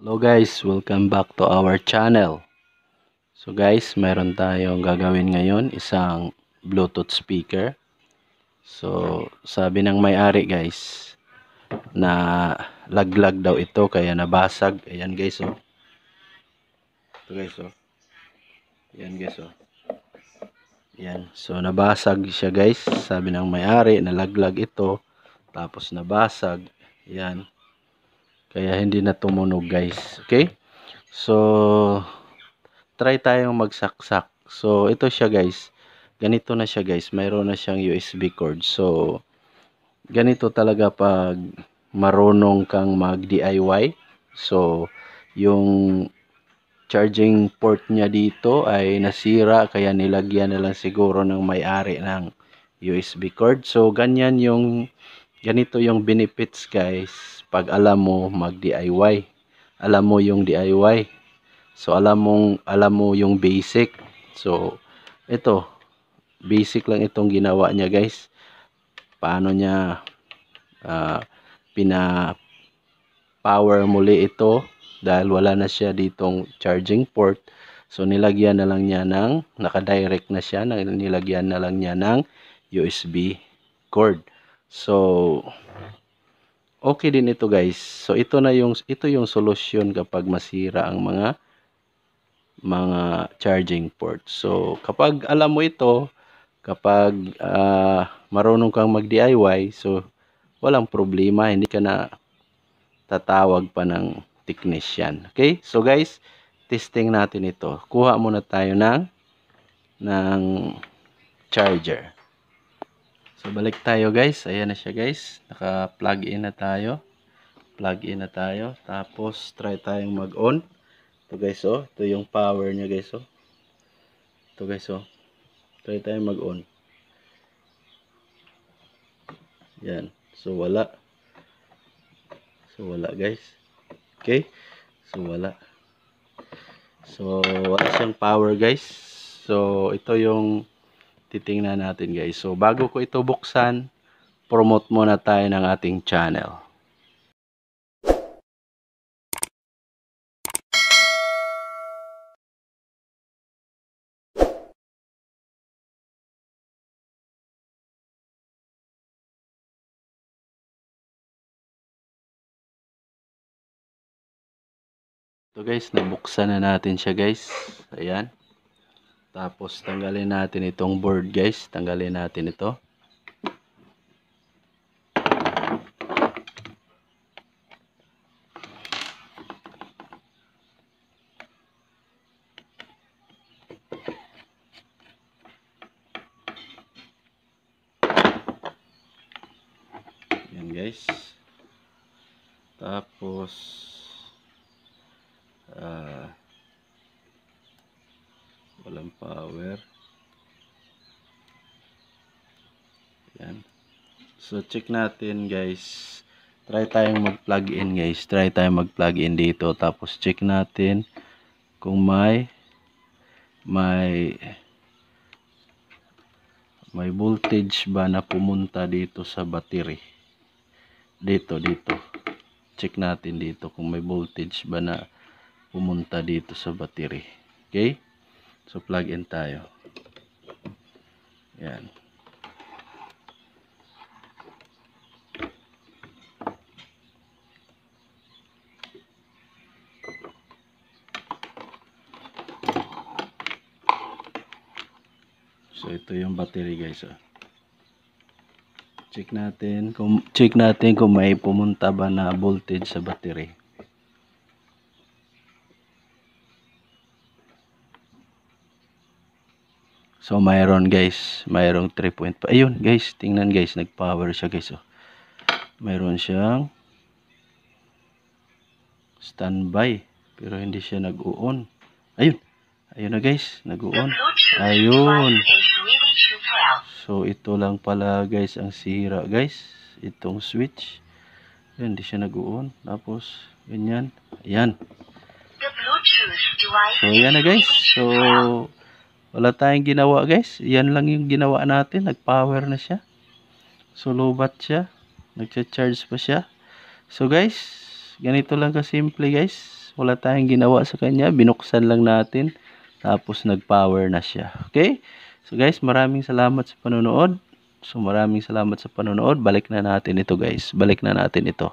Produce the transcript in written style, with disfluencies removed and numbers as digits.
Hello guys, welcome back to our channel. So guys, mayroon tayong gagawin ngayon, isang Bluetooth speaker. So sabi ng may-ari guys, na laglag daw ito kaya nabasag. Ayan guys oh. Ito guys oh. Ayan guys oh. Ayan. So nabasag siya guys. Sabi ng may-ari, nalaglag ito. Tapos nabasag. Ayan. Kaya hindi na tumunog guys. Okay? So try tayong magsaksak. So ito siya guys. Ganito na siya guys. Mayroon na siyang USB cord. So ganito talaga pag marunong kang mag DIY. So yung charging port niya dito ay nasira kaya nilagyan na lang siguro ng may-ari ng USB cord. So ganito yung benefits guys pag alam mo mag DIY. Alam mo yung DIY. So alam mo yung basic. So ito, basic lang itong ginawa niya guys. Paano niya pina-power muli ito dahil wala na siya ditong charging port. So nilagyan na lang niya ng naka-direct na siya, nilagyan na lang niya ng USB cord. So okay din ito guys. So ito yung solusyon kapag masira ang mga charging port. So kapag alam mo ito, kapag marunong kang mag DIY, so walang problema, hindi ka na tatawag pa ng technician. Okay? So guys, testing natin ito. Kuha muna tayo ng charger. So balik tayo guys. Ayan na siya guys. Naka-plug in na tayo. Plug in na tayo. Tapos try tayong mag-on. Ito guys oh. Ito yung power niya guys oh. Ito guys oh. Try tayong mag-on. Yan. So wala. So wala guys. Okay? So wala. So wala siyang power guys. So ito yung titingnan natin guys. So bago ko ito buksan, promote muna tayo ng ating channel. So guys, nabuksan na natin siya guys. Ayan. Tapos tanggalin natin itong board guys. Tanggalin natin ito. Ayan guys. Tapos walang power. Yan. So check natin guys. Try tayong mag-plug in guys. Try tayong mag-plug in dito. Tapos check natin kung may voltage ba na pumunta dito sa battery. Dito. Check natin dito kung may voltage ba na pumunta dito sa battery. Okay? So plug in tayo. Yan. So ito yung battery guys oh. Check natin kung may pumunta ba na voltage sa battery. So mayroon guys, mayroong 3.5. Ayun guys, tingnan guys, nag-power siya guys oh. Mayroon siyang standby pero hindi siya nag-on. Ayun na guys, nag-on. Ayun. So ito lang pala guys ang sira guys, itong switch. Ayun, hindi siya nag-on. Tapos ganyan. Ayan. So yan na guys. So wala tayong ginawa guys. Yan lang yung ginawa natin. Nag-power na siya. So lobat siya. Nagcha-charge pa siya. So guys, Ganito lang kasimple guys. Wala tayong ginawa sa kanya. Binuksan lang natin. Tapos nag-power na siya. Okay? So guys, maraming salamat sa panonood. Balik na natin ito guys. Balik na natin ito.